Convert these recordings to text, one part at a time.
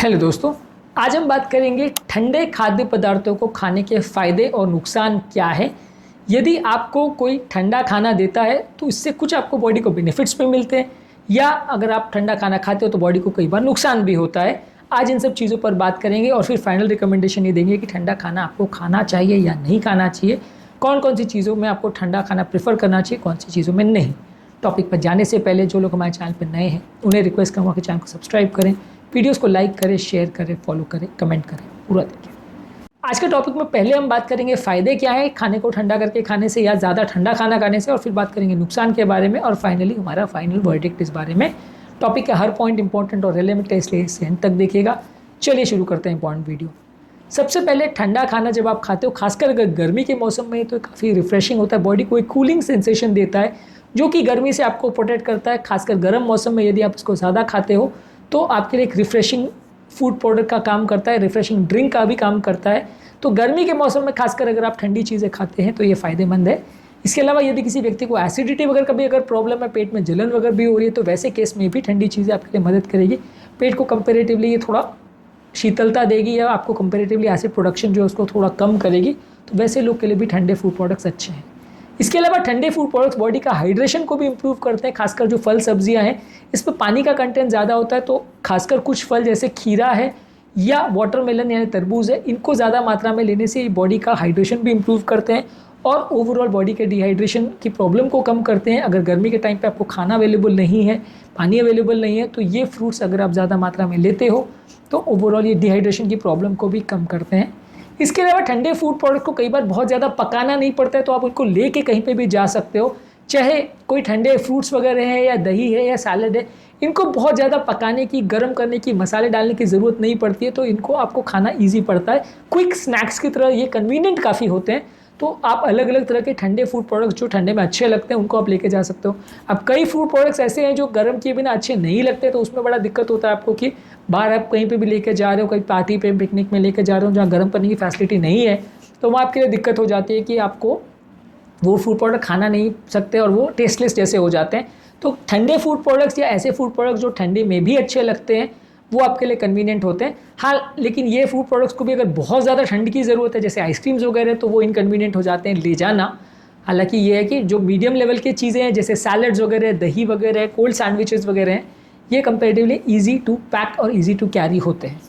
Hello दोस्तों, आज हम बात करेंगे ठंडे खाद्य पदार्थों को खाने के फ़ायदे और नुकसान क्या है। यदि आपको कोई ठंडा खाना देता है तो इससे कुछ आपको बॉडी को बेनिफिट्स भी मिलते हैं, या अगर आप ठंडा खाना खाते हो तो बॉडी को कई बार नुकसान भी होता है। आज इन सब चीज़ों पर बात करेंगे और फिर फाइनल रिकमेंडेशन ये देंगे कि ठंडा खाना आपको खाना चाहिए या नहीं खाना चाहिए, कौन कौन सी चीज़ों में आपको ठंडा खाना प्रेफर करना चाहिए, कौन सी चीज़ों में नहीं। टॉपिक पर जाने से पहले जो लोग हमारे चैनल पर नए हैं उन्हें रिक्वेस्ट करूँगा कि चैनल को सब्सक्राइब करें, वीडियोस को लाइक करें, शेयर करें, फॉलो करें, कमेंट करें, पूरा देखें। आज के टॉपिक में पहले हम बात करेंगे फ़ायदे क्या है खाने को ठंडा करके खाने से या ज़्यादा ठंडा खाना खाने से, और फिर बात करेंगे नुकसान के बारे में, और फाइनली हमारा फाइनल वर्डिक्ट इस बारे में। टॉपिक का हर पॉइंट इंपॉर्टेंट और रेलेवेंट है, इसलिए इसे एंड तक देखिएगा। चलिए शुरू करते हैं इंपॉर्टेंट वीडियो। सबसे पहले ठंडा खाना जब आप खाते हो, खासकर अगर गर्मी के मौसम में, तो काफ़ी रिफ्रेशिंग होता है, बॉडी को एक कूलिंग सेंसेशन देता है जो कि गर्मी से आपको प्रोटेक्ट करता है। खासकर गर्म मौसम में यदि आप इसको ज़्यादा खाते हो तो आपके लिए एक रिफ्रेशिंग फूड प्रोडक्ट का काम करता है, रिफ्रेशिंग ड्रिंक का भी काम करता है। तो गर्मी के मौसम में खासकर अगर आप ठंडी चीज़ें खाते हैं तो ये फ़ायदेमंद है। इसके अलावा यदि किसी व्यक्ति को एसिडिटी वगैरह कभी अगर प्रॉब्लम है, पेट में जलन वगैरह भी हो रही है, तो वैसे केस में भी ठंडी चीज़ें आपके लिए मदद करेगी। पेट को कंपेरेटिवली ये थोड़ा शीतलता देगी, या आपको कंपेरेटिवली एसिड प्रोडक्शन जो है उसको थोड़ा कम करेगी। तो वैसे लोग के लिए भी ठंडे फूड प्रोडक्ट्स अच्छे हैं। इसके अलावा ठंडे फूड प्रोडक्ट्स बॉडी का हाइड्रेशन को भी इम्प्रूव करते हैं। खासकर जो फल सब्जियां हैं, इस पर पानी का कंटेंट ज़्यादा होता है, तो खासकर कुछ फल जैसे खीरा है या वाटरमेलन यानी तरबूज है, इनको ज़्यादा मात्रा में लेने से बॉडी का हाइड्रेशन भी इम्प्रूव करते हैं और ओवरऑल बॉडी के डिहाइड्रेशन की प्रॉब्लम को कम करते हैं। अगर गर्मी के टाइम पे आपको खाना अवेलेबल नहीं है, पानी अवेलेबल नहीं है, तो ये फ्रूट्स अगर आप ज़्यादा मात्रा में लेते हो तो ओवरऑल ये डिहाइड्रेशन की प्रॉब्लम को भी कम करते हैं। इसके अलावा ठंडे फूड प्रोडक्ट को कई बार बहुत ज़्यादा पकाना नहीं पड़ता है, तो आप उनको लेके कहीं पे भी जा सकते हो। चाहे कोई ठंडे फ्रूट्स वगैरह है या दही है या सैलड है, इनको बहुत ज़्यादा पकाने की, गर्म करने की, मसाले डालने की ज़रूरत नहीं पड़ती है, तो इनको आपको खाना ईजी पड़ता है। क्विक स्नैक्स की तरह ये कन्वीनियंट काफ़ी होते हैं। तो आप अलग अलग तरह के ठंडे फूड प्रोडक्ट्स जो ठंडे में अच्छे लगते हैं उनको आप लेके जा सकते हो। अब कई फूड प्रोडक्ट्स ऐसे हैं जो गर्म किए बिना अच्छे नहीं लगते, तो उसमें बड़ा दिक्कत होता है आपको कि बाहर आप कहीं पे भी लेके जा रहे हो, कहीं पार्टी पे, पिकनिक में लेके जा रहे हो जहाँ गर्म करने की फैसिलिटी नहीं है, तो वहाँ आपके लिए दिक्कत हो जाती है कि आपको वो फूड प्रोडक्ट खाना नहीं सकते और वो टेस्टलेस जैसे हो जाते हैं। तो ठंडे फूड प्रोडक्ट्स या ऐसे फूड प्रोडक्ट्स जो ठंडे में भी अच्छे लगते हैं वो आपके लिए कन्वीनियंट होते हैं। हाँ, लेकिन ये फूड प्रोडक्ट्स को भी अगर बहुत ज़्यादा ठंड की ज़रूरत है, जैसे आइसक्रीम्स वगैरह, तो वो इनकन्वीनियंट हो जाते हैं ले जाना। हालांकि ये है कि जो मीडियम लेवल की चीज़ें हैं जैसे सैलड्स वगैरह, दही वगैरह, कोल्ड सैंडविचेस वगैरह हैं, ये कंपेरेटिवली ईजी टू पैक और ईजी टू कैरी होते हैं।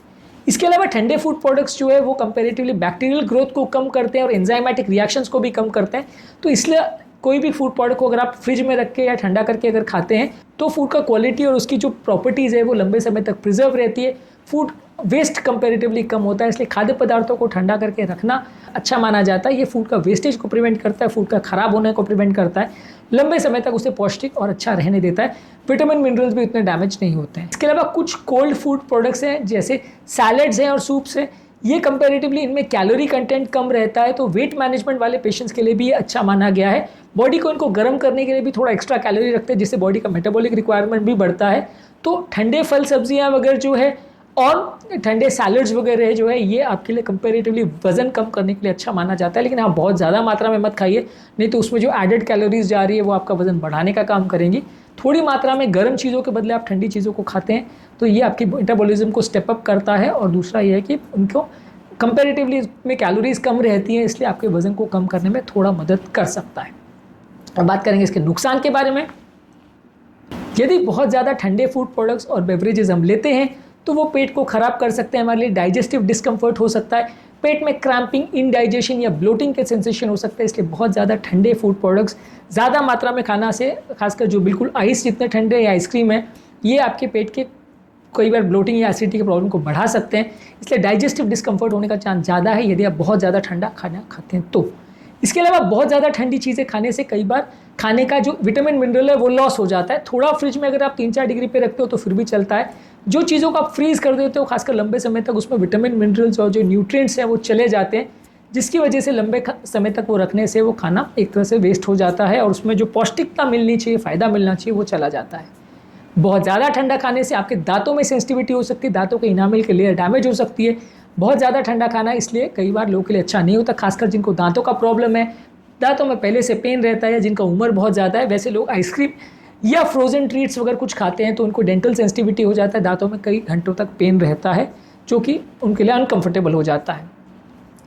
इसके अलावा ठंडे फूड प्रोडक्ट्स जो है वो कंपेरेटिवली बैक्टीरियल ग्रोथ को कम करते हैं और एंजाइमेटिक रिएक्शंस को भी कम करते हैं। तो इसलिए कोई भी फूड प्रोडक्ट को अगर आप फ्रिज में रख के या ठंडा करके अगर खाते हैं तो फूड का क्वालिटी और उसकी जो प्रॉपर्टीज़ है वो लंबे समय तक प्रिजर्व रहती है। फूड वेस्ट कंपेरेटिवली कम होता है, इसलिए खाद्य पदार्थों को ठंडा करके रखना अच्छा माना जाता है। ये फूड का वेस्टेज को प्रिवेंट करता है, फूड का ख़राब होने को प्रिवेंट करता है, लंबे समय तक उसे पौष्टिक और अच्छा रहने देता है। विटामिन मिनरल्स भी इतने डैमेज नहीं होते हैं। इसके अलावा कुछ कोल्ड फूड प्रोडक्ट्स हैं जैसे सैलड्स हैं और सूप्स हैं, ये कंपैरेटिवली इनमें कैलोरी कंटेंट कम रहता है, तो वेट मैनेजमेंट वाले पेशेंट्स के लिए भी ये अच्छा माना गया है। बॉडी को इनको गर्म करने के लिए भी थोड़ा एक्स्ट्रा कैलोरी रखते हैं, जिससे बॉडी का मेटाबॉलिक रिक्वायरमेंट भी बढ़ता है। तो ठंडे फल सब्जियां वगैरह जो है और ठंडे सैलड्स वगैरह जो है, ये आपके लिए कंपैरेटिवली वजन कम करने के लिए अच्छा माना जाता है। लेकिन आप बहुत ज़्यादा मात्रा में मत खाइए, नहीं तो उसमें जो एडेड कैलोरीज जा रही है वो आपका वजन बढ़ाने का काम करेंगी। थोड़ी मात्रा में गर्म चीज़ों के बदले आप ठंडी चीज़ों को खाते हैं तो ये आपकी मेटाबॉलिज्म को स्टेप अप करता है। और दूसरा ये है कि उनको कंपैरेटिवली में कैलोरीज कम रहती हैं, इसलिए आपके वजन को कम करने में थोड़ा मदद कर सकता है। अब बात करेंगे इसके नुकसान के बारे में। यदि बहुत ज़्यादा ठंडे फूड प्रोडक्ट्स और बेवरेजेस हम लेते हैं तो वो पेट को ख़राब कर सकते हैं, हमारे लिए डाइजेस्टिव डिस्कम्फर्ट हो सकता है, पेट में क्रैम्पिंग, इनडाइजेशन या ब्लोटिंग के सेंसेशन हो सकते हैं। इसलिए बहुत ज़्यादा ठंडे फूड प्रोडक्ट्स ज़्यादा मात्रा में खाना से, खासकर जो बिल्कुल आइस जितने ठंडे या आइसक्रीम है, ये आपके पेट के कई बार ब्लोटिंग या एसिडिटी की प्रॉब्लम को बढ़ा सकते हैं। इसलिए डाइजेस्टिव डिस्कम्फर्ट होने का चांस ज़्यादा है यदि आप बहुत ज़्यादा ठंडा खाना खाते हैं तो। इसके अलावा बहुत ज़्यादा ठंडी चीज़ें खाने से कई बार खाने का जो विटामिन मिनरल है वो लॉस हो जाता है। थोड़ा फ्रिज में अगर आप 3-4 डिग्री पे रखते हो तो फिर भी चलता है। जो चीज़ों को आप फ्रीज़ कर देते हो खासकर लंबे समय तक, उसमें विटामिन मिनरल्स और जो न्यूट्रिएंट्स हैं वो चले जाते हैं, जिसकी वजह से लंबे समय तक वो रखने से वो खाना एक तरह से वेस्ट हो जाता है और उसमें जो पौष्टिकता मिलनी चाहिए, फ़ायदा मिलना चाहिए, वो चला जाता है। बहुत ज़्यादा ठंडा खाने से आपके दांतों में सेंसिटिविटी हो सकती है, दांतों के इनामिल के लेयर डैमेज हो सकती है। बहुत ज़्यादा ठंडा खाना इसलिए कई बार लोगों के लिए अच्छा नहीं होता, खासकर जिनको दांतों का प्रॉब्लम है, दांतों में पहले से पेन रहता है, जिनका उम्र बहुत ज़्यादा है। वैसे लोग आइसक्रीम या फ्रोजन ट्रीट्स वगैरह कुछ खाते हैं तो उनको डेंटल सेंसिटिविटी हो जाता है, दांतों में कई घंटों तक पेन रहता है। जो कि उनके लिए अनकंफर्टेबल हो जाता है।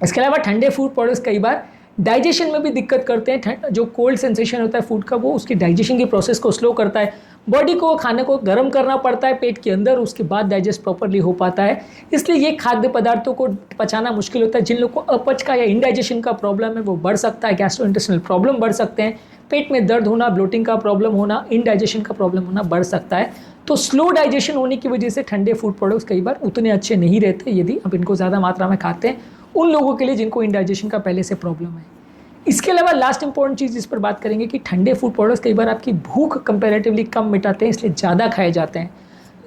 इसके अलावा ठंडे फूड प्रोडक्ट्स कई बार डाइजेशन में भी दिक्कत करते हैं। जो कोल्ड सेंसेशन होता है फूड का, वो उसकी डाइजेशन की प्रोसेस को स्लो करता है। बॉडी को खाने को गर्म करना पड़ता है पेट के अंदर, उसके बाद डाइजेस्ट प्रॉपरली हो पाता है। इसलिए ये खाद्य पदार्थों को पचाना मुश्किल होता है। जिन लोगों को अपच का या इंडाइजेशन का प्रॉब्लम है वो बढ़ सकता है, गैस्ट्रोइंटेस्टाइनल प्रॉब्लम बढ़ सकते हैं, पेट में दर्द होना, ब्लोटिंग का प्रॉब्लम होना, इंडाइजेशन का प्रॉब्लम होना बढ़ सकता है। तो स्लो डाइजेशन होने की वजह से ठंडे फूड प्रोडक्ट्स कई बार उतने अच्छे नहीं रहते यदि आप इनको ज़्यादा मात्रा में खाते हैं, उन लोगों के लिए जिनको इंडाइजेशन का पहले से प्रॉब्लम है। इसके अलावा लास्ट इंपॉर्टेंट चीज़ जिस पर बात करेंगे कि ठंडे फूड प्रोडक्ट्स कई बार आपकी भूख कंपैरेटिवली कम मिटाते हैं, इसलिए ज़्यादा खाए जाते हैं।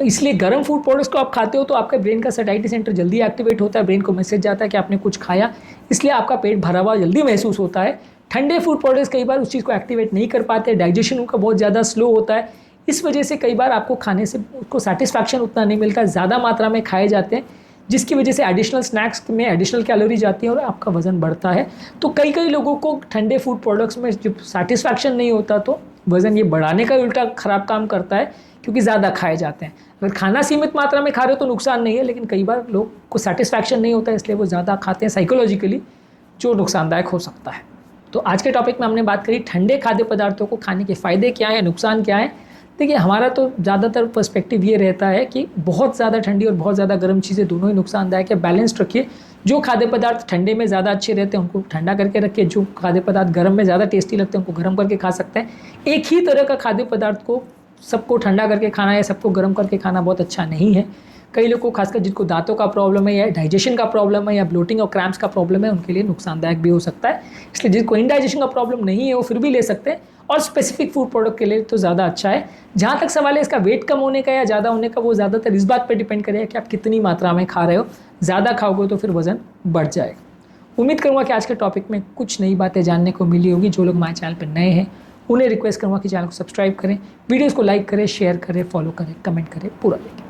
इसलिए गर्म फूड प्रोडक्ट्स को आप खाते हो तो आपका ब्रेन का सैटिस्फैक्शन सेंटर जल्दी एक्टिवेट होता है, ब्रेन को मैसेज जाता है कि आपने कुछ खाया, इसलिए आपका पेट भरा हुआ जल्दी महसूस होता है। ठंडे फूड प्रोडक्ट्स कई बार उस चीज़ को एक्टिवेट नहीं कर पाते, डाइजेशन उनका बहुत ज़्यादा स्लो होता है। इस वजह से कई बार आपको खाने से उसको सेटिस्फैक्शन उतना नहीं मिलता, ज़्यादा मात्रा में खाए जाते हैं, जिसकी वजह से एडिशनल स्नैक्स में एडिशनल कैलोरी जाती है और आपका वजन बढ़ता है। तो कई लोगों को ठंडे फूड प्रोडक्ट्स में जब सेटिस्फैक्शन नहीं होता तो वजन ये बढ़ाने का उल्टा खराब काम करता है, क्योंकि ज़्यादा खाए जाते हैं। अगर खाना सीमित मात्रा में खा रहे हो तो नुकसान नहीं है, लेकिन कई बार लोग को सेटिस्फैक्शन नहीं होता है, इसलिए वो ज़्यादा खाते हैं साइकोलॉजिकली, जो नुकसानदायक हो सकता है। तो आज के टॉपिक में हमने बात करी ठंडे खाद्य पदार्थों को खाने के फ़ायदे क्या हैं, नुकसान क्या है। देखिए, हमारा तो ज़्यादातर पर्सपेक्टिव ये रहता है कि बहुत ज़्यादा ठंडी और बहुत ज़्यादा गर्म चीज़ें दोनों ही नुकसानदायक है। बैलेंस्ड रखिए, जो खाद्य पदार्थ ठंडे में ज़्यादा अच्छे रहते हैं उनको ठंडा करके रखिए, जो खाद्य पदार्थ गर्म में ज़्यादा टेस्टी लगते हैं उनको गर्म करके खा सकते हैं। एक ही तरह का खाद्य पदार्थ को सबको ठंडा करके खाना या सबको गर्म करके खाना बहुत अच्छा नहीं है। कई लोगों को, खासकर जिनको दांतों का प्रॉब्लम है या डाइजेशन का प्रॉब्लम है या ब्लोटिंग और क्रैम्प्स का प्रॉब्लम है, उनके लिए नुकसानदायक भी हो सकता है। इसलिए जिनको इंडाइजेशन का प्रॉब्लम नहीं है वो फिर भी ले सकते हैं, और स्पेसिफिक फूड प्रोडक्ट के लिए तो ज़्यादा अच्छा है। जहाँ तक सवाल है इसका वेट कम होने का या ज़्यादा होने का, वो ज़्यादातर इस बात पर डिपेंड करेगा कि आप कितनी मात्रा में खा रहे हो। ज़्यादा खाओगे तो फिर वज़न बढ़ जाएगा। उम्मीद करूँगा कि आज के टॉपिक में कुछ नई बातें जानने को मिली होगी। जो लोग हमारे चैनल पर नए हैं उन्हें रिक्वेस्ट करूँगा कि चैनल को सब्सक्राइब करें, वीडियोज़ को लाइक करें, शेयर करें, फॉलो करें, कमेंट करें, पूरा देखें।